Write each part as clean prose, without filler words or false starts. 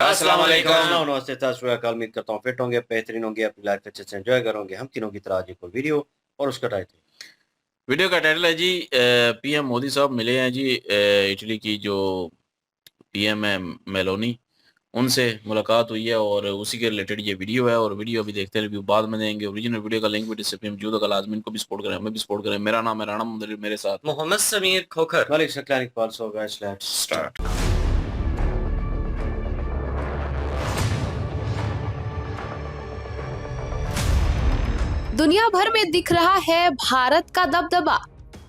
अस्सलाम वालेकुम। नमस्ते, सत श्री अकाल। उम्मीद करता हूँ फिट होंगे, बेहतरीन होंगे, अपनी लाइफ अच्छे से एंजॉय करोगे। हम तीनों की तरह आज एक और वीडियो और उसका टाइटल। वीडियो का टाइटल है जी पीएम मोदी साहब मिले हैं जी इटली की जो पीएम है मेलोनी, उनसे मुलाकात हुई है और उसी के रिलेटेड ये वीडियो है। और वीडियो अभी देखते हैं, रिव्यू बाद में देंगे। ओरिजिनल वीडियो का लिंक भी डिस्क्रिप्शन में मौजूद है। लाजमी इनको भी सपोर्ट करें, हमें भी सपोर्ट करें। मेरा नाम है राणा मुदर्रिर, मेरे साथ Mohammad Sameer Khokhar. Malik Shaklani Iqbal. So guys let's start. दुनिया भर में दिख रहा है भारत का दबदबा।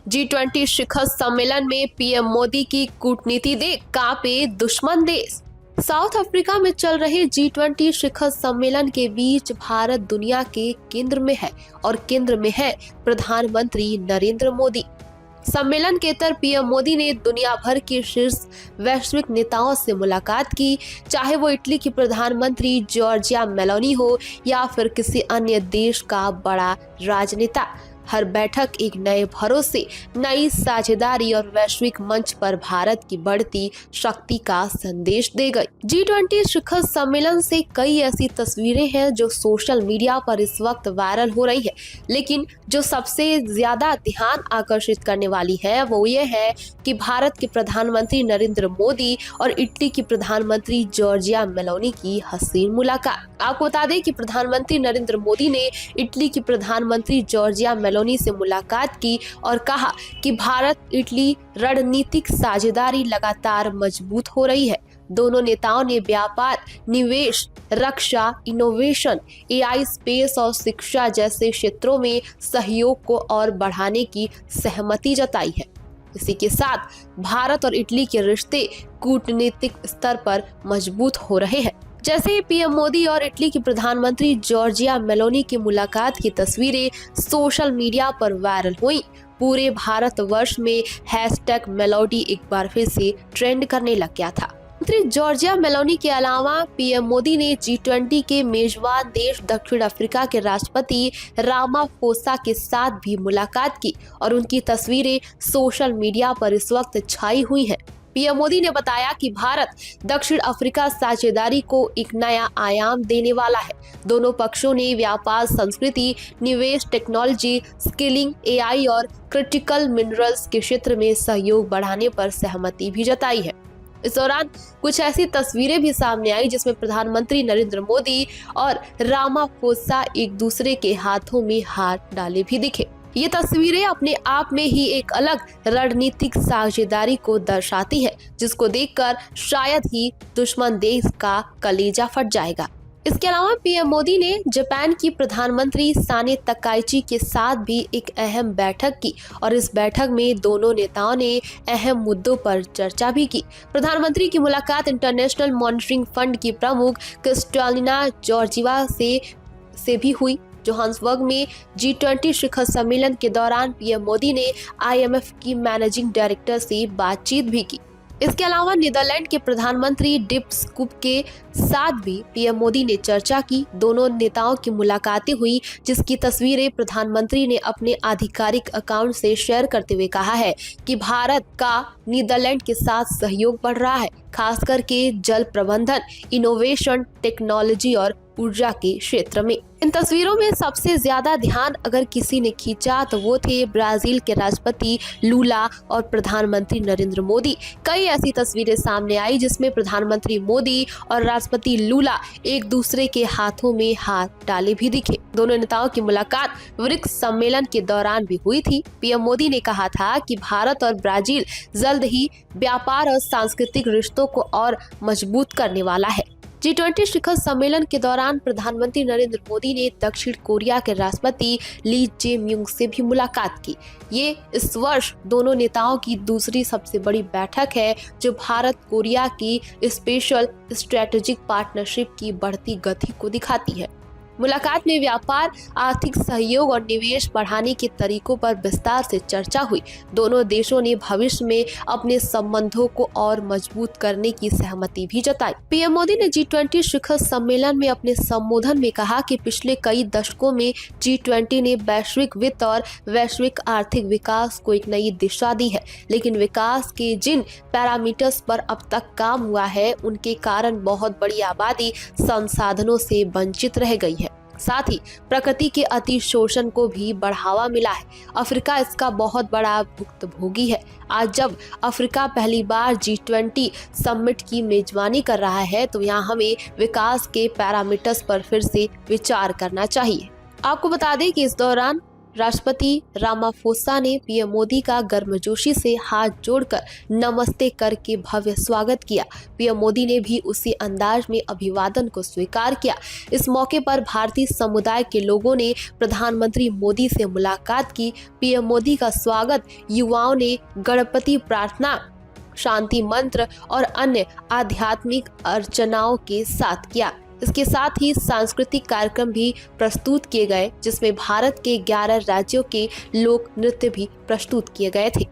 G20 शिखर सम्मेलन में पीएम मोदी की कूटनीति देख कांपे दुश्मन देश। साउथ अफ्रीका में चल रहे G20 शिखर सम्मेलन के बीच भारत दुनिया के केंद्र में है और केंद्र में है प्रधानमंत्री नरेंद्र मोदी। सम्मेलन के तहत पीएम मोदी ने दुनिया भर के शीर्ष वैश्विक नेताओं से मुलाकात की, चाहे वो इटली की प्रधानमंत्री जॉर्जिया मेलोनी हो या फिर किसी अन्य देश का बड़ा राजनेता। हर बैठक एक नए भरोसे, नई साझेदारी और वैश्विक मंच पर भारत की बढ़ती शक्ति का संदेश दे गई। G20 शिखर सम्मेलन से कई ऐसी तस्वीरें हैं जो सोशल मीडिया पर इस वक्त वायरल हो रही है, लेकिन जो सबसे ज्यादा ध्यान आकर्षित करने वाली है वो ये है कि भारत के प्रधानमंत्री नरेंद्र मोदी और इटली की प्रधानमंत्री जॉर्जिया मेलोनी की हसीन मुलाकात। आपको बता दें कि प्रधानमंत्री नरेंद्र मोदी ने इटली की प्रधानमंत्री जॉर्जिया मेलोनी से मुलाकात की और कहा कि भारत इटली रणनीतिक साझेदारी लगातार मजबूत हो रही है। दोनों नेताओं ने व्यापार, निवेश, रक्षा, इनोवेशन, एआई, स्पेस और शिक्षा जैसे क्षेत्रों में सहयोग को और बढ़ाने की सहमति जताई है। इसी के साथ भारत और इटली के रिश्ते कूटनीतिक स्तर पर मजबूत हो रहे हैं। जैसे ही पीएम मोदी और इटली की प्रधानमंत्री जॉर्जिया मेलोनी की मुलाकात की तस्वीरें सोशल मीडिया पर वायरल हुई, पूरे भारतवर्ष में हैशटैग मेलोडी एक बार फिर से ट्रेंड करने लग गया था। मंत्री जॉर्जिया मेलोनी के अलावा पीएम मोदी ने G20 के मेजबान देश दक्षिण अफ्रीका के राष्ट्रपति रामाफोसा के साथ भी मुलाकात की और उनकी तस्वीरें सोशल मीडिया पर इस वक्त छाई हुई हैं। पीएम मोदी ने बताया कि भारत दक्षिण अफ्रीका साझेदारी को एक नया आयाम देने वाला है। दोनों पक्षों ने व्यापार, संस्कृति, निवेश, टेक्नोलॉजी, स्किलिंग, एआई और क्रिटिकल मिनरल्स के क्षेत्र में सहयोग बढ़ाने पर सहमति भी जताई है। इस दौरान कुछ ऐसी तस्वीरें भी सामने आई जिसमें प्रधानमंत्री नरेंद्र मोदी और रामाफोसा एक दूसरे के हाथों में हाथ डाले भी दिखे। ये तस्वीरें अपने आप में ही एक अलग रणनीतिक साझेदारी को दर्शाती है, जिसको देखकर शायद ही दुश्मन देश का कलेजा फट जाएगा। इसके अलावा पीएम मोदी ने जापान की प्रधानमंत्री साने तकाइची के साथ भी एक अहम बैठक की और इस बैठक में दोनों नेताओं ने अहम मुद्दों पर चर्चा भी की। प्रधानमंत्री की मुलाकात इंटरनेशनल मॉनिटरिंग फंड की प्रमुख क्रिस्टालिना जॉर्जिवा से भी हुई। जोहान्सबर्ग में G20 शिखर सम्मेलन के दौरान पीएम मोदी ने IMF की मैनेजिंग डायरेक्टर से बातचीत भी की। इसके अलावा नीदरलैंड के प्रधानमंत्री डिप स्कूप के साथ भी पीएम मोदी ने चर्चा की। दोनों नेताओं की मुलाकातें हुई, जिसकी तस्वीरें प्रधानमंत्री ने अपने आधिकारिक अकाउंट से शेयर करते हुए कहा है कि भारत का नीदरलैंड के साथ सहयोग बढ़ रहा है, खास करके जल प्रबंधन, इनोवेशन, टेक्नोलॉजी और ऊर्जा के क्षेत्र में। इन तस्वीरों में सबसे ज्यादा ध्यान अगर किसी ने खींचा तो वो थे ब्राजील के राष्ट्रपति लूला और प्रधानमंत्री नरेंद्र मोदी। कई ऐसी तस्वीरें सामने आई जिसमें प्रधानमंत्री मोदी और राष्ट्रपति लूला एक दूसरे के हाथों में हाथ डाले भी दिखे। दोनों नेताओं की मुलाकात ब्रिक्स सम्मेलन के दौरान भी हुई थी। पीएम मोदी ने कहा था कि भारत और ब्राजील जल्द ही व्यापार और सांस्कृतिक रिश्तों को और मजबूत करने वाला है। G20 शिखर सम्मेलन के दौरान प्रधानमंत्री नरेंद्र मोदी ने दक्षिण कोरिया के राष्ट्रपति ली जे म्यूंग से भी मुलाकात की। ये इस वर्ष दोनों नेताओं की दूसरी सबसे बड़ी बैठक है, जो भारत कोरिया की स्पेशल स्ट्रेटेजिक पार्टनरशिप की बढ़ती गति को दिखाती है। मुलाकात में व्यापार, आर्थिक सहयोग और निवेश बढ़ाने के तरीकों पर विस्तार से चर्चा हुई। दोनों देशों ने भविष्य में अपने संबंधों को और मजबूत करने की सहमति भी जताई। पीएम मोदी ने G20 शिखर सम्मेलन में अपने संबोधन में कहा कि पिछले कई दशकों में G20 ने वैश्विक वित्त और वैश्विक आर्थिक विकास को एक नई दिशा दी है, लेकिन विकास के जिन पैरामीटर्स पर अब तक काम हुआ है उनके कारण बहुत बड़ी आबादी संसाधनों से वंचित रह गई है। साथ ही प्रकृति के अति शोषण को भी बढ़ावा मिला है। अफ्रीका इसका बहुत बड़ा भुक्तभोगी है। आज जब अफ्रीका पहली बार G20 समिट की मेजबानी कर रहा है तो यहाँ हमें विकास के पैरामीटर्स पर फिर से विचार करना चाहिए। आपको बता दें कि इस दौरान राष्ट्रपति रामाफोसा ने पीएम मोदी का गर्मजोशी से हाथ जोड़कर नमस्ते करके भव्य स्वागत किया। पीएम मोदी ने भी उसी अंदाज में अभिवादन को स्वीकार किया। इस मौके पर भारतीय समुदाय के लोगों ने प्रधानमंत्री मोदी से मुलाकात की। पीएम मोदी का स्वागत युवाओं ने गणपति प्रार्थना, शांति मंत्र और अन्य आध्यात्मिक अर्चनाओं के साथ किया। इसके साथ ही सांस्कृतिक कार्यक्रम भी प्रस्तुत किए गए, जिसमें भारत के 11 राज्यों के लोक नृत्य भी प्रस्तुत किए गए थे।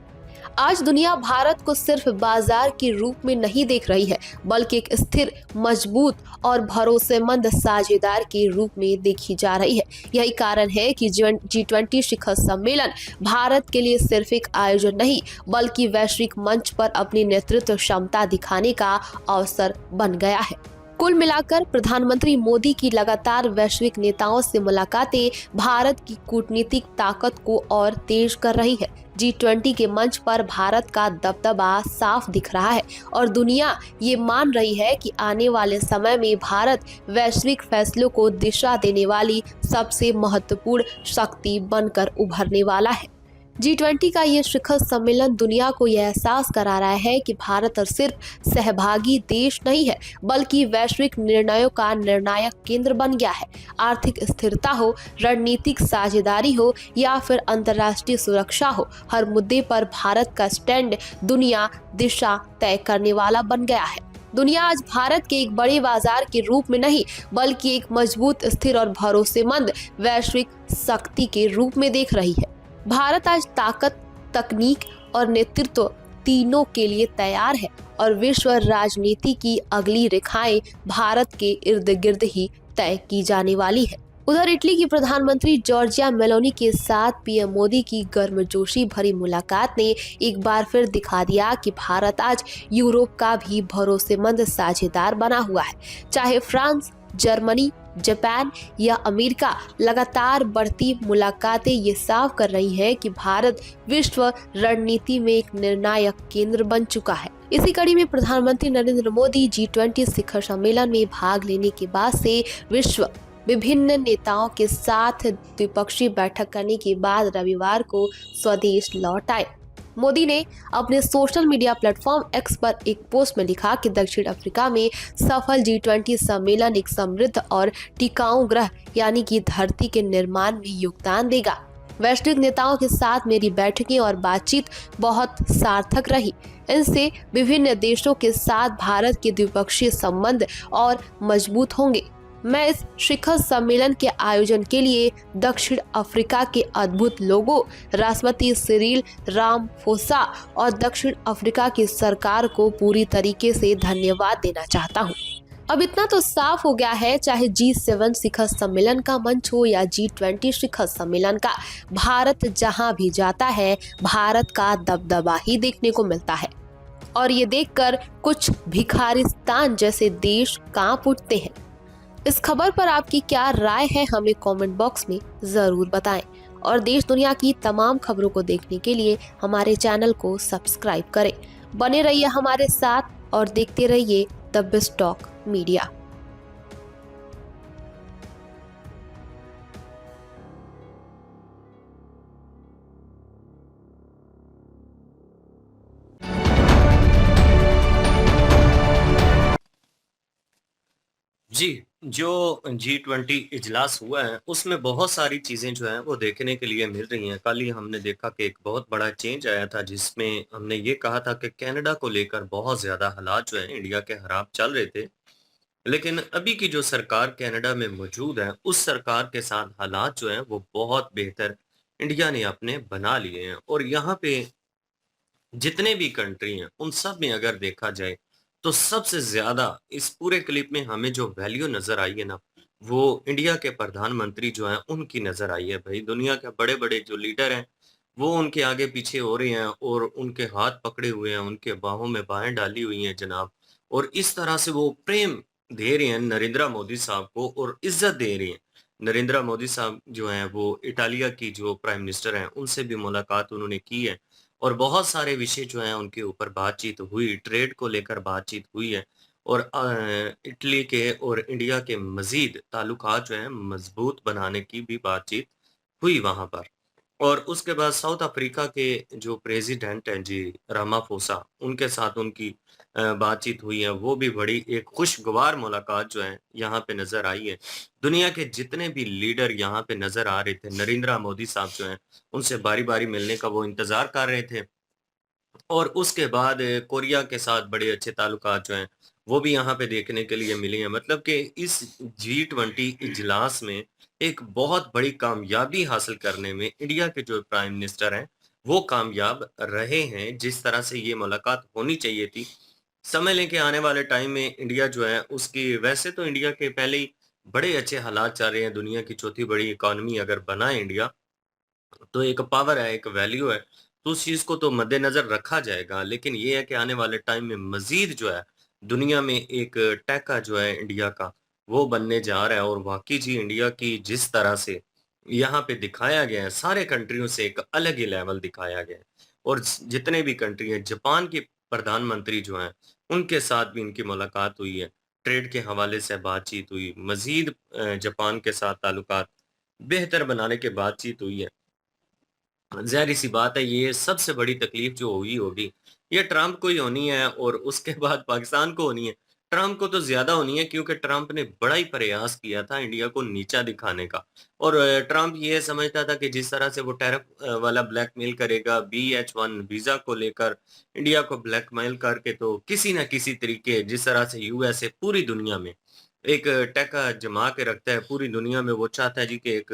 आज दुनिया भारत को सिर्फ बाजार के रूप में नहीं देख रही है, बल्कि एक स्थिर, मजबूत और भरोसेमंद साझेदार के रूप में देखी जा रही है। यही कारण है कि G20 शिखर सम्मेलन भारत के लिए सिर्फ एक आयोजन नहीं, बल्कि वैश्विक मंच पर अपनी नेतृत्व क्षमता दिखाने का अवसर बन गया है। कुल मिलाकर प्रधानमंत्री मोदी की लगातार वैश्विक नेताओं से मुलाकातें भारत की कूटनीतिक ताकत को और तेज कर रही है। G20 के मंच पर भारत का दबदबा साफ दिख रहा है और दुनिया ये मान रही है कि आने वाले समय में भारत वैश्विक फैसलों को दिशा देने वाली सबसे महत्वपूर्ण शक्ति बनकर उभरने वाला है। G20 का ये शिखर सम्मेलन दुनिया को यह एहसास करा रहा है कि भारत और सिर्फ सहभागी देश नहीं है, बल्कि वैश्विक निर्णयों का निर्णायक केंद्र बन गया है। आर्थिक स्थिरता हो, रणनीतिक साझेदारी हो या फिर अंतर्राष्ट्रीय सुरक्षा हो, हर मुद्दे पर भारत का स्टैंड दुनिया दिशा तय करने वाला बन गया है। दुनिया आज भारत के एक बड़े बाजार के रूप में नहीं, बल्कि एक मजबूत, स्थिर और भरोसेमंद वैश्विक शक्ति के रूप में देख रही है। भारत आज ताकत, तकनीक और नेतृत्व तीनों के लिए तैयार है और विश्व राजनीति की अगली रेखाएं भारत के इर्द गिर्द ही तय की जाने वाली है। उधर इटली की प्रधानमंत्री जॉर्जिया मेलोनी के साथ पीएम मोदी की गर्मजोशी भरी मुलाकात ने एक बार फिर दिखा दिया कि भारत आज यूरोप का भी भरोसेमंद साझेदार बना हुआ है। चाहे फ्रांस, जर्मनी, जापान या अमेरिका, लगातार बढ़ती मुलाकातें ये साफ कर रही हैं कि भारत विश्व रणनीति में एक निर्णायक केंद्र बन चुका है। इसी कड़ी में प्रधानमंत्री नरेंद्र मोदी G20 शिखर सम्मेलन में भाग लेने के बाद से विश्व विभिन्न नेताओं के साथ द्विपक्षीय बैठक करने के बाद रविवार को स्वदेश लौट आए। मोदी ने अपने सोशल मीडिया प्लेटफॉर्म X पर एक पोस्ट में लिखा कि दक्षिण अफ्रीका में सफल G20 सम्मेलन एक समृद्ध और टिकाऊ ग्रह यानी कि धरती के निर्माण में योगदान देगा। वैश्विक नेताओं के साथ मेरी बैठकें और बातचीत बहुत सार्थक रही। इनसे विभिन्न देशों के साथ भारत के द्विपक्षीय संबंध और मजबूत होंगे। मैं इस शिखर सम्मेलन के आयोजन के लिए दक्षिण अफ्रीका के अद्भुत लोगों, राष्ट्रपति सिरिल रामाफोसा और दक्षिण अफ्रीका की सरकार को पूरी तरीके से धन्यवाद देना चाहता हूं। अब इतना तो साफ हो गया है, चाहे G7 शिखर सम्मेलन का मंच हो या G20 शिखर सम्मेलन का, भारत जहां भी जाता है भारत का दबदबा ही देखने को मिलता है। और ये देखकर कुछ भिखारिस्तान जैसे देश कांप उठते हैं। इस खबर पर आपकी क्या राय है, हमें कमेंट बॉक्स में जरूर बताएं और देश दुनिया की तमाम खबरों को देखने के लिए हमारे चैनल को सब्सक्राइब करें। बने रहिए हमारे साथ और देखते रहिए द बिज़ टॉक मीडिया। जी, जो G20 इजलास हुआ है उसमें बहुत सारी चीजें जो हैं वो देखने के लिए मिल रही हैं। कल ही हमने देखा कि एक बहुत बड़ा चेंज आया था जिसमें हमने ये कहा था कि कनाडा को लेकर बहुत ज्यादा हालात जो है इंडिया के खराब चल रहे थे, लेकिन अभी की जो सरकार कनाडा में मौजूद है, उस सरकार के साथ हालात जो हैं वो बहुत बेहतर इंडिया ने अपने बना लिए हैं। और यहाँ पे जितने भी कंट्री हैं, उन सब में अगर देखा जाए, तो सबसे ज़्यादा इस पूरे क्लिप में हमें जो वैल्यू नज़र आई है ना, वो इंडिया के प्रधानमंत्री जो हैं, उनकी नज़र आई है। भई, दुनिया के बड़े-बड़े जो लीडर हैं, वो उनके आगे-पीछे हो रहे हैं और उनके हाथ पकड़े हुए हैं, उनके बाहों में बाहें डाली हुई हैं जनाब। और इस तरह से वो प्रेम दे रहे हैं नरेंद्र मोदी साहब को और इज़्ज़त दे रहे हैं। नरेंद्र मोदी साहब जो हैं, वो इटालिया की जो प्राइम मिनिस्टर हैं, उनसे भी मुलाकात उन्होंने की है। और बहुत सारे विषय जो हैं उनके ऊपर बातचीत हुई, ट्रेड को लेकर बातचीत हुई है। और इटली के और इंडिया के मज़ीद ताल्लुकात जो हैं मज़बूत बनाने की भी बातचीत हुई वहाँ पर। और उसके बाद साउथ अफ्रीका के जो प्रेज़िडेंट हैं जी, रामाफोसा, उनके साथ उनकी बातचीत हुई है, वो भी बड़ी एक खुशगवार मुलाकात जो है यहाँ पे नज़र आई है। दुनिया के जितने भी लीडर यहाँ पे नज़र आ रहे थे, नरेंद्र मोदी साहब जो हैं, उनसे बारी-बारी मिलने का वो इंतज़ार कर रहे थे। और उसके बाद कोरिया के साथ बड़े अच्छे ताल्लुकात जो हैं, वो भी यहाँ पे देखने के लिए मिले हैं। मतलब कि इस जी-20 इजलास में एक बहुत बड़ी कामयाबी हासिल करने में इंडिया के जो प्राइम मिनिस्टर हैं, वो कामयाब रहे हैं, जिस तरह से ये मुलाकात होनी चाहिए थी। समय लेके आने वाले टाइम में इंडिया जो है उसकी वैसे तो इंडिया के पहले ही बड़े अच्छे हालात चल रहे हैं, दुनिया की चौथी बड़ी इकॉनमी अगर बना है इंडिया, तो एक पावर है, एक वैल्यू है, तो उस चीज़ को तो मद्देनज़र रखा जाएगा। लेकिन ये है कि आने वाले टाइम में मज़ीद जो है, दुनिया में एक टैका जो है इंडिया का, वो बनने जा रहा है। और वाक़ई जी इंडिया की जिस तरह से यहाँ पे दिखाया गया है, सारे कंट्रियों से एक अलग ही लेवल दिखाया गया है। और जितने भी कंट्री हैं, जापान के प्रधानमंत्री जो हैं, उनके साथ भी इनकी मुलाकात हुई है, ट्रेड के हवाले से बातचीत हुई, मज़ीद जापान के साथ ताल्लुकात बेहतर बनाने की बातचीत हुई है। ज़ाहिर-सी बात है, ये सबसे बड़ी तकलीफ़ जो हुई होगी, ये ट्रंप को ही होनी है और उसके बाद पाकिस्तान को होनी है। ट्रंप को तो ज़्यादा होनी है, क्योंकि ट्रंप ने बड़ा ही प्रयास किया था इंडिया को नीचा दिखाने का। और ट्रंप ये समझता था कि जिस तरह से वो टैरिफ वाला ब्लैकमेल करेगा, BH1 वीज़ा को लेकर इंडिया को ब्लैकमेल करके, तो किसी न किसी तरीके जिस तरह से यूएसए पूरी दुनिया में एक टका जमा के रखता है, पूरी दुनिया में वो चाहता है जी कि एक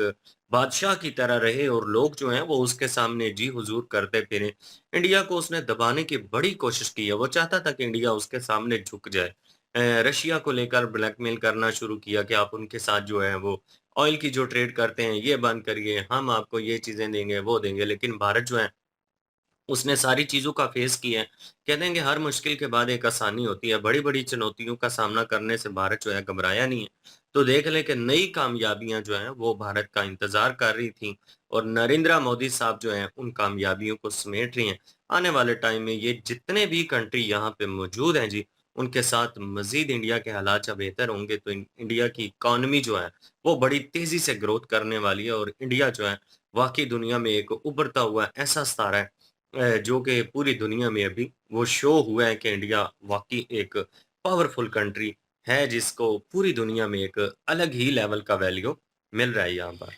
बादशाह की तरह रहे और लोग जो हैं वो उसके सामने जी हुजूर करते फिरें। इंडिया को उसने दबाने की बड़ी कोशिश की है, वो चाहता था कि इंडिया उसके सामने झुक जाए। रशिया को लेकर ब्लैकमेल करना शुरू किया कि आप उनके साथ जो है वो ऑयल की जो ट्रेड करते हैं ये बंद करिए, हम आपको ये चीज़ें देंगे, वो देंगे। लेकिन भारत जो है उसने सारी चीज़ों का फेस किया है। कहते हैं कि हर मुश्किल के बाद एक आसानी होती है, बड़ी-बड़ी चुनौतियों का सामना करने से भारत जो है घबराया नहीं है। तो देख लें कि नई कामयाबियाँ जो हैं वो भारत का इंतज़ार कर रही थीं और नरेंद्र मोदी साहब जो हैं उन कामयाबियों को समेट रही हैं। आने वाले टाइम में ये जितने भी कंट्री यहाँ पे मौजूद हैं जी, उनके साथ मज़ीद इंडिया के हालात जब बेहतर होंगे, तो इंडिया की इकॉनमी जो है वो बड़ी तेज़ी से ग्रोथ करने वाली है और इंडिया जो है वाक़ई दुनिया में एक उभरता हुआ ऐसा सितारा है, जो कि पूरी दुनिया में अभी वो शो हुआ है कि इंडिया वाक़ई एक पावरफुल कंट्री है, जिसको पूरी दुनिया में एक अलग ही लेवल का वैल्यू मिल रहा है यहाँ पर।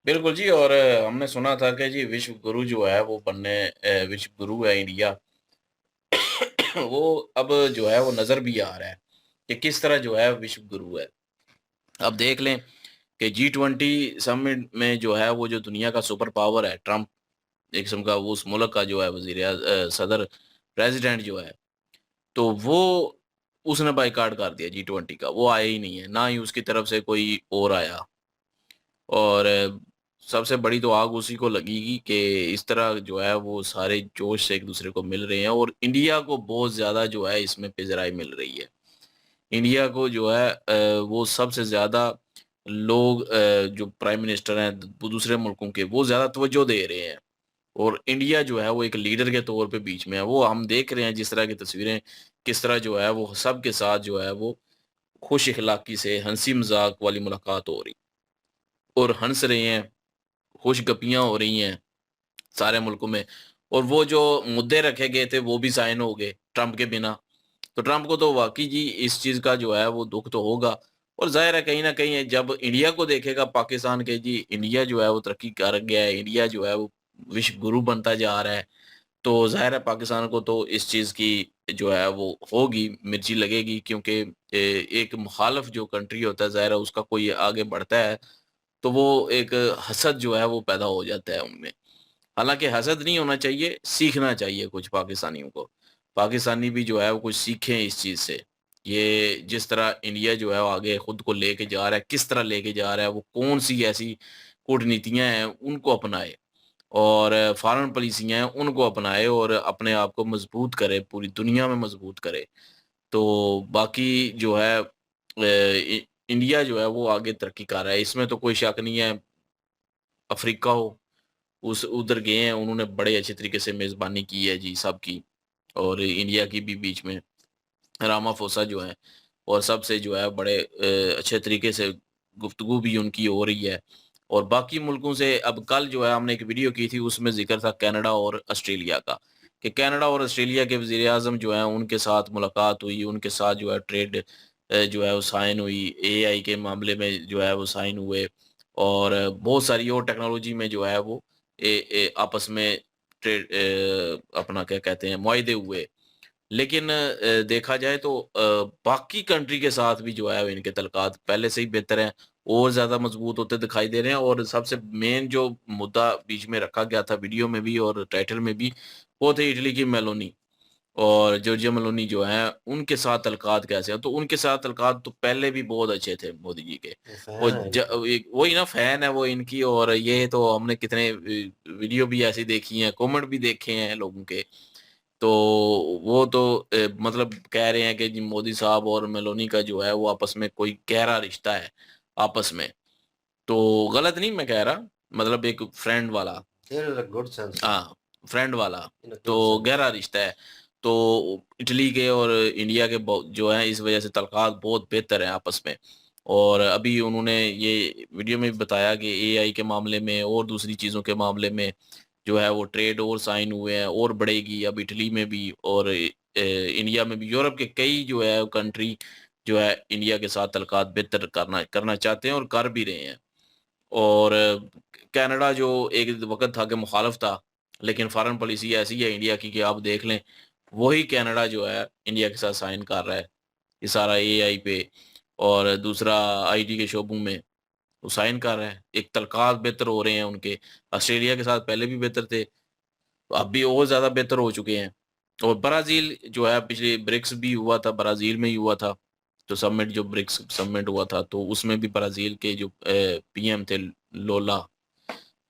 बिल्कुल जी। और हमने सुना था कि जी विश्व गुरु जो है वो विश्व गुरु है इंडिया। वो अब जो है वो नज़र भी आ रहा है कि किस तरह जो है विश्व गुरु है। अब देख लें कि G20 समिट में जो है वो जो दुनिया का सुपर पावर है ट्रंप, एक किस्म का वो उस मुल्क का जो है सदर प्रेसिडेंट जो है, तो वो उसने बायकॉट कर दिया G20 का, वो आया ही नहीं है, ना ही उसकी तरफ से कोई और आया। और सबसे बड़ी तो आग उसी को लगेगी कि इस तरह जो है वो सारे जोश से एक दूसरे को मिल रहे हैं और इंडिया को बहुत ज़्यादा जो है इसमें पिज़राई मिल रही है। इंडिया को जो है वो सबसे ज़्यादा लोग जो प्राइम मिनिस्टर हैं वो दूसरे मुल्कों के, वो ज़्यादा तवज्जो दे रहे हैं और इंडिया जो है वो एक लीडर के तौर पे बीच में है। वो हम देख रहे हैं जिस तरह की तस्वीरें, किस तरह जो है वो सबके साथ जो है वो खुश इखलाकी से हँसी मज़ाक वाली मुलाकात हो रही और हँस रहे हैं, खुशगपियाँ हो रही हैं सारे मुल्कों में। और वो जो मुद्दे रखे गए थे वो भी साइन हो गए ट्रंप के बिना। तो ट्रंप को तो वाक़ई जी इस चीज़ का जो है वो दुःख तो होगा और ज़ाहिर है कहीं न कहीं जब इंडिया को देखेगा पाकिस्तान के जी इंडिया जो है वो तरक्की कर गया है, इंडिया जो है वो विश्व गुरु बनता जा रहा है, तो ज़ाहिर है पाकिस्तान को तो इस चीज़ की जो है वो होगी, मिर्ची लगेगी, क्योंकि एक मुखालिफ जो कंट्री होता है, ज़ाहिर है उसका कोई आगे बढ़ता है तो वो एक हसद जो है वो पैदा हो जाता है उनमें। हालाँकि हसद नहीं होना चाहिए, सीखना चाहिए कुछ पाकिस्तानियों को। पाकिस्तानी भी जो है वो कुछ सीखें इस चीज़ से। ये जिस तरह इंडिया जो है वो आगे खुद को लेके जा रहा है, किस तरह लेके जा रहा है, वो कौन-सी ऐसी कूटनीतियाँ हैं उनको अपनाए और फ़ॉरेन पॉलिसियाँ हैं उनको अपनाए और अपने आप को मज़बूत करे, पूरी दुनिया में मज़बूत करे। तो बाकी जो है इंडिया जो है वो आगे तरक्की कर रहा है, इसमें तो कोई शक नहीं है। अफ्रीका हो, उस उधर गए हैं, उन्होंने बड़े अच्छे तरीके से मेज़बानी की है जी सबकी और इंडिया की भी बीच में रामाफोसा जो हैं और सबसे जो है बड़े अच्छे तरीके से गुफ्तगू भी उनकी हो रही है। और बाकी मुल्कों से अब कल जो है हमने एक वीडियो की थी उसमें ज़िक्र था कनाडा और ऑस्ट्रेलिया का, कि कनाडा और ऑस्ट्रेलिया के वज़ीर-ए-आज़म जो हैं उनके साथ मुलाकात हुई, उनके साथ जो है ट्रेड जो है वो साइन हुई, एआई के मामले में जो है वो साइन हुए और बहुत सारी और टेक्नोलॉजी में जो है वो आपस में अपना क्या कहते हैं मुआहदे हुए। लेकिन देखा जाए तो बाकी कंट्री के साथ भी जो है इनके तल्लकात पहले से ही बेहतर हैं और ज़्यादा मज़बूत होते दिखाई दे रहे हैं और सबसे मेन जो मुद्दा बीच में रखा गया था वीडियो में भी और टाइटल में भी, वो थे इटली की मेलोनी और जॉर्जिया मेलोनी जो हैं, उनके साथ तल्लकात कैसे हैं? तो उनके साथ तल्लकात तो पहले भी बहुत अच्छे थे मोदी जी के। वो वो फैन है ज इनके। एक वही ना फैन है वो इनकी और ये तो हमने कितने वीडियो भी ऐसी देखी हैं, कमेंट भी देखे हैं लोगों के। तो वो तो मतलब कह रहे हैं कि जी मोदी साहब और मेलोनी का जो है वो आपस में कोई गहरा रिश्ता है आपस में। तो गलत नहीं मैं कह रहा, मतलब एक फ्रेंड वाला there is a good sense हाँ, फ्रेंड वाला, इन अ गुड तो सेंस। गहरा रिश्ता है। तो इटली के और इंडिया के जो हैं इस वज़ह से तल्लकात बहुत बेहतर हैं आपस में। और अभी उन्होंने ये वीडियो में भी बताया कि एआई के मामले में और दूसरी चीज़ों के मामले में जो है वो ट्रेड और साइन हुए हैं और बढ़ेगी अब इटली में भी और इंडिया में भी। यूरोप के कई जो है कंट्री जो है इंडिया के साथ तल्लकात बेहतर करना करना चाहते हैं और कर भी रहे हैं। और कनाडा जो एक वक़्त था कि मुखालिफ था, लेकिन फ़ॉरेन पॉलिसी ऐसी है इंडिया की कि आप देख लें, वही कनाडा जो है इंडिया के साथ साइन कर रहा है। ये सारा एआई पे और दूसरा आईटी के शोबों में वो साइन कर रहा है। एक तल्लकात बेहतर हो रहे हैं उनके। ऑस्ट्रेलिया के साथ पहले भी बेहतर थे, अब भी और ज़्यादा बेहतर हो चुके हैं। और ब्राज़ील जो है पिछले ब्रिक्स भी हुआ था, ब्राज़ील में ही हुआ था। तो समिट जो ब्रिक्स समिट हुआ था, तो उसमें भी ब्राज़ील के जो पीएम थे लोला,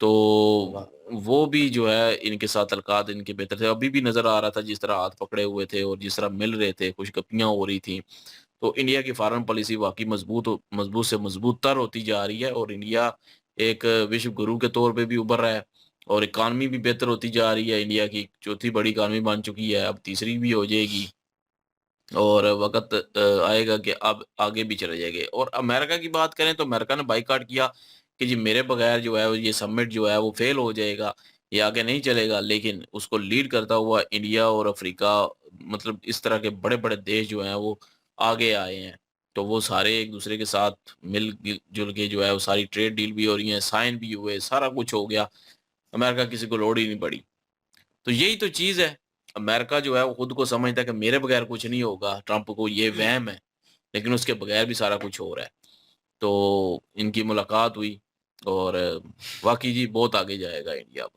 तो वाह! वो भी जो है इनके साथ तल्लकात इनके बेहतर थे। अभी भी नज़र आ रहा था जिस तरह हाथ पकड़े हुए थे और जिस तरह मिल रहे थे, खुशगपियाँ हो रही थी। तो इंडिया की फ़ॉरेन पॉलिसी वाक़ई मज़बूत से मज़बूत तर होती जा रही है और इंडिया एक विश्व गुरु के तौर पे भी उभर रहा है और इकॉनमी भी बेहतर होती जा रही है। इंडिया की चौथी बड़ी इकॉनमी बन चुकी है, अब तीसरी भी हो जाएगी और वक़्त आएगा कि अब आगे भी चले जाएँगे। और अमेरिका की बात करें तो अमेरिका ने बायकॉट किया कि जी मेरे बगैर जो है वो ये समिट जो है वो फ़ेल हो जाएगा, ये आगे नहीं चलेगा। लेकिन उसको लीड करता हुआ इंडिया और अफ्रीका, मतलब इस तरह के बड़े-बड़े देश जो हैं वो आगे आए हैं। तो वो सारे एक-दूसरे के साथ जुल के जो है वो सारी ट्रेड डील भी हो रही हैं, साइन भी हुए, सारा कुछ हो गया। अमेरिका किसी को लोड ही नहीं पड़ी। तो यही तो चीज़ है। अमेरिका जो है वो खुद को समझता है कि मेरे बगैर कुछ नहीं होगा, ट्रम्प को ये वहम है, लेकिन उसके बगैर भी सारा कुछ हो रहा है। तो इनकी मुलाकात हुई और वाक़ई जी बहुत आगे जाएगा इंडिया अब।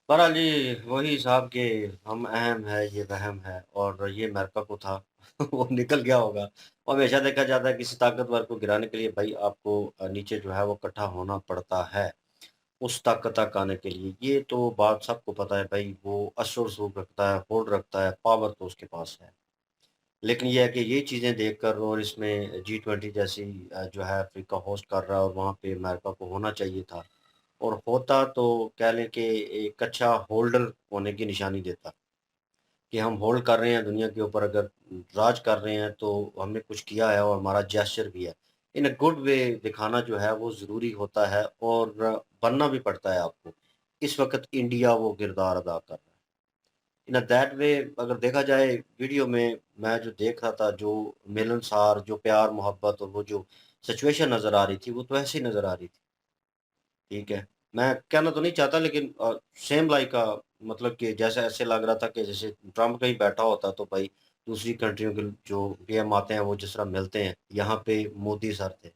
बहरहाल जी, वही साहब कि हम अहम है, ये वहम है और ये अमेरिका को था, वो निकल गया होगा। और हमेशा देखा जाता है किसी ताकतवर को गिराने के लिए भई आपको नीचे जो है वो इकट्ठा होना पड़ता है, उस ताकत तक आने के लिए। ये तो बात सबको पता है भई, वो असर-रसूख रखता है, होल्ड रखता है, पावर तो उसके पास है। लेकिन ये है कि ये चीज़ें देखकर और इसमें जी-20 जैसी जो है अफ्रीका होस्ट कर रहा है और वहाँ पे अमेरिका को होना चाहिए था। और होता तो कह लें कि एक अच्छा होल्डर होने की निशानी देता, कि हम होल्ड कर रहे हैं दुनिया के ऊपर, अगर राज कर रहे हैं तो हमने कुछ किया है और हमारा जेस्चर भी है। इन अ गुड वे दिखाना जो है वो ज़रूरी होता है और बनना भी पड़ता है आपको। इस वक़्त इंडिया वो किरदार अदा कर रहा है। इन अ दैट वे अगर देखा जाए वीडियो में मैं जो देख रहा था, जो मिलनसार, जो प्यार-मोहब्बत और वो जो सिचुएशन नज़र आ रही थी, वो तो ऐसे ही नज़र आ रही थी। ठीक है। मैं कहना तो नहीं चाहता लेकिन सेम लाइक मतलब कि जैसे ऐसे लग रहा था कि जैसे ट्रम्प कहीं बैठा होता तो भाई दूसरी कंट्रियों के जो पीएम आते हैं वो जिस तरह मिलते हैं, यहाँ पे मोदी सर थे।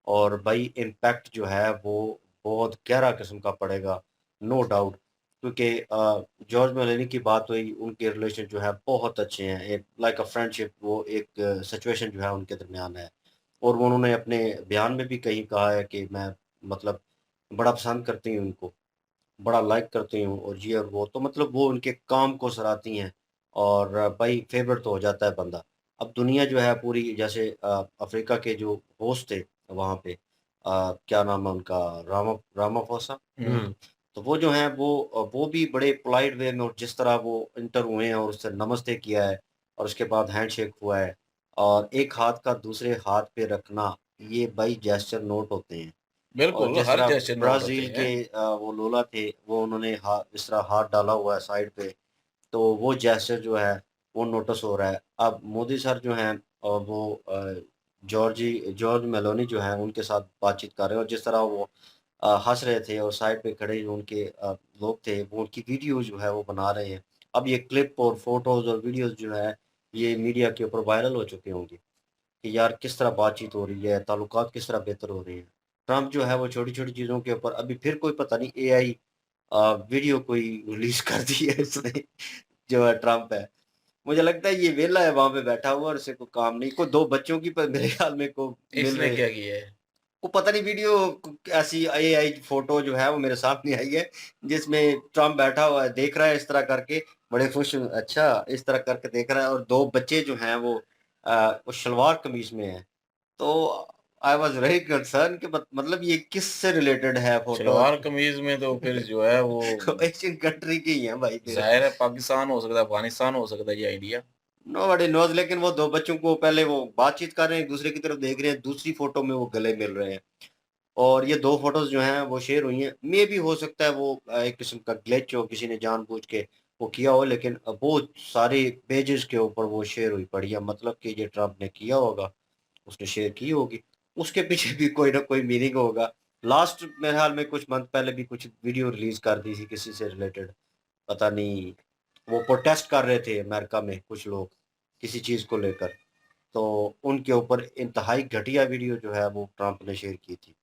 और भाई इम्पैक्ट जो है वो बहुत गहरा किस्म का पड़ेगा, नो डाउट। क्योंकि जॉर्ज मेलोनी की बात हुई, उनके रिलेशन जो है बहुत अच्छे हैं, एक लाइक अ फ्रेंडशिप, वो एक सिचुएशन जो है उनके दरमियान है। और वो उन्होंने अपने बयान में भी कहीं कहा है कि मैं मतलब बड़ा पसंद करती हूँ उनको, बड़ा लाइक करती हूँ और ये और वो, तो मतलब वो उनके काम को सराहती हैं और भाई फेवरेट तो हो जाता है बंदा। अब दुनिया जो है पूरी, जैसे अफ्रीका के जो होस्ट थे वहाँ पे, क्या नाम है उनका, रामाफोसा। हम्म। तो वो जो हैं वो भी बड़े पोलाइट वे में, और जिस तरह वो इंटर हुए हैं और उससे नमस्ते किया है और उसके बाद हैंडशेक हुआ है और एक हाथ का दूसरे हाथ पे रखना, ये भाई जेस्चर नोट होते हैं। और बिल्कुल, जिस हर तरह जैसे नोट होते ब्राज़ील हैं। के वो लोला थे, वो उन्होंने इस तरह हाथ डाला हुआ है साइड पे, तो वो जेस्चर जो है वो नोटिस हो रहा है। अब मोदी सर जो हैं वो जॉर्ज मेलोनी जो हैं उनके साथ बातचीत कर रहे हैं, और जिस तरह वो हँस रहे थे और साइड पे खड़े जो उनके लोग थे, वो उनकी वीडियो जो है वो बना रहे हैं। अब ये क्लिप और फ़ोटोज़ और वीडियोज़ जो है, ये मीडिया के ऊपर वायरल हो चुके होंगे कि यार किस तरह बातचीत हो रही है, ताल्लुकात किस तरह बेहतर हो रहे हैं। ट्रम्प जो है वो छोटी-छोटी चीज़ों के ऊपर अभी फिर कोई पता नहीं एआई वीडियो कोई रिलीज़ कर दी है इसने, जो है ट्रम्प है। मुझे लगता है ये वेला है वहाँ पे बैठा हुआ और इसे कोई काम नहीं, कोई 2 बच्चों की प मेरे ख़्याल में को मिल इसने रहे, क्या किया है? वो पता नहीं वीडियो ऐसी एआई फ़ोटो जो है वो मेरे सामने आई है, जिसमें ट्रम्प बैठा हुआ है, देख रहा है इस तरह करके, बड़े खुश, अच्छा इस तरह करके देख रहा है, और 2 बच्चे जो हैं वो शलवार कमीज़ में हैं। तो आई वाज़ वेरी कंसर्न कि मतलब ये किससे रिलेटेड है फ़ोटो? सलवार कमीज़ में तो फिर जो है वो एशियन कंट्री की ही हैं भाई फिर। ज़ाहिर है पाकिस्तान हो सकता है, अफ़गानिस्तान हो सकता है या इंडिया। नोबडी नोज़, लेकिन वो 2 बच्चों को पहले वो बातचीत कर रहे हैं, एक-दूसरे की तरफ देख रहे हैं, दूसरी फ़ोटो में वो गले मिल रहे हैं। और ये 2 फ़ोटोज़ जो हैं वो शेयर हुई हैं। मेबी हो सकता है वो एक किस्म का ग्लिच हो, किसी ने जानबूझ के वो किया हो, लेकिन वो सारे पेजेज़ के ऊपर वो शेयर हुई पड़ी है, मतलब कि ये ट्रम्प ने किया होगा, उसने शेयर की होगी। उसके पीछे भी कोई ना कोई मीनिंग होगा। लास्ट मेरे ख़्याल में कुछ मंथ पहले भी कुछ वीडियो रिलीज़ कर दी थी किसी से रिलेटेड, पता नहीं, वो प्रोटेस्ट कर रहे थे अमेरिका में कुछ लोग, किसी चीज़ को लेकर। तो उनके ऊपर इंतहाई घटिया वीडियो जो है वो ट्रम्प ने शेयर की थी।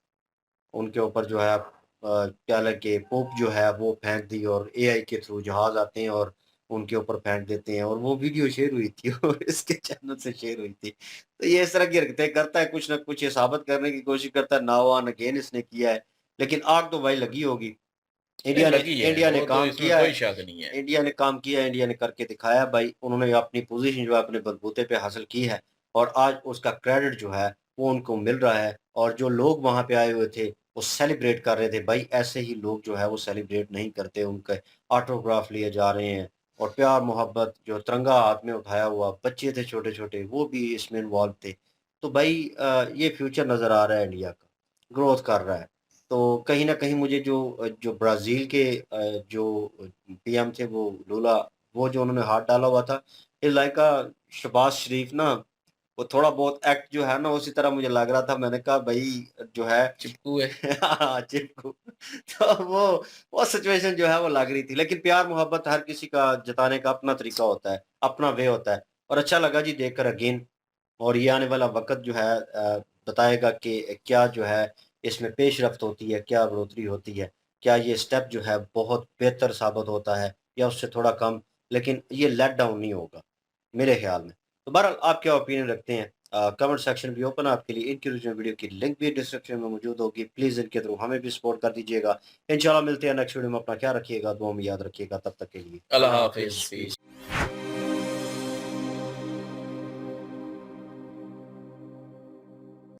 उनके ऊपर जो है क्या लगे पोप जो है वो फेंक दी, और एआई के थ्रू जहाज़ आते हैं और उनके ऊपर फेंक देते हैं, और वो वीडियो शेयर हुई थी और इसके चैनल से शेयर हुई थी। तो ये इस तरह की हरकतें करता है, कुछ ना कुछ ये साबित करने की कोशिश करता है, नाउ ऑन अगेन इसने किया है। लेकिन आग तो भाई लगी होगी। नहीं इंडिया ने लगी है, इंडिया ने वो तो काम इसमें किया कोई है। शक नहीं है। इंडिया ने काम किया है, इंडिया ने करके दिखाया भाई। उन्होंने अपनी पोज़ीशन जो है अपने बलबूते पे हासिल की है, और आज उसका क्रेडिट जो है वो उनको मिल रहा है, और जो लोग वहाँ पे आए हुए थे, वो सेलिब्रेट कर रहे थे। भाई ऐसे ही लोग जो है वो सेलिब्रेट नहीं करते, उनके ऑटोग्राफ लिए जा रहे हैं, और प्यार-मोहब्बत, जो तिरंगा हाथ में उठाया हुआ, बच्चे थे छोटे-छोटे, वो भी इसमें इन्वॉल्व थे। तो भाई ये फ्यूचर नज़र आ रहा है इंडिया का, ग्रोथ कर रहा है। तो कहीं न कहीं मुझे जो ब्राज़ील के जो पीएम थे वो लूला, वो जो उन्होंने हाथ डाला हुआ था, इज़ लाइक शहबाज़ शरीफ ना, वो थोड़ा बहुत एक्ट जो है ना उसी तरह मुझे लग रहा था। मैंने कहा भई जो है चिपकू है। हाँ, चिपकू। तो वो सिचुएशन जो है वो लग रही थी। लेकिन प्यार-मोहब्बत हर किसी का जताने का अपना तरीका होता है, अपना वे होता है, और अच्छा लगा जी देखकर अगेन। और ये आने वाला वक़्त जो है बताएगा कि क्या जो है इसमें पेशरफ्त होती है, क्या बढ़ोतरी होती है, क्या ये स्टेप जो है बहुत बेहतर साबित होता है या उससे थोड़ा कम, लेकिन ये लेट डाउन नहीं होगा, मेरे ख़्याल में। तो बहरहाल आप क्या ओपिनियन रखते हैं? कमेंट सेक्शन भी ओपन है आपके लिए। इनकी ओरिजिनल वीडियो की लिंक भी डिस्क्रिप्शन में मौजूद होगी। प्लीज़ इनके थ्रू हमें भी सपोर्ट कर दीजिएगा। इंशाल्लाह मिलते हैं नेक्स्ट वीडियो में। अपना ख्याल रखिएगा, दुआ में याद रखिएगा। तब तक के लिए अल्लाह अल्लाह हाफ़िज़, हाफ़िज़। पीस। पीस।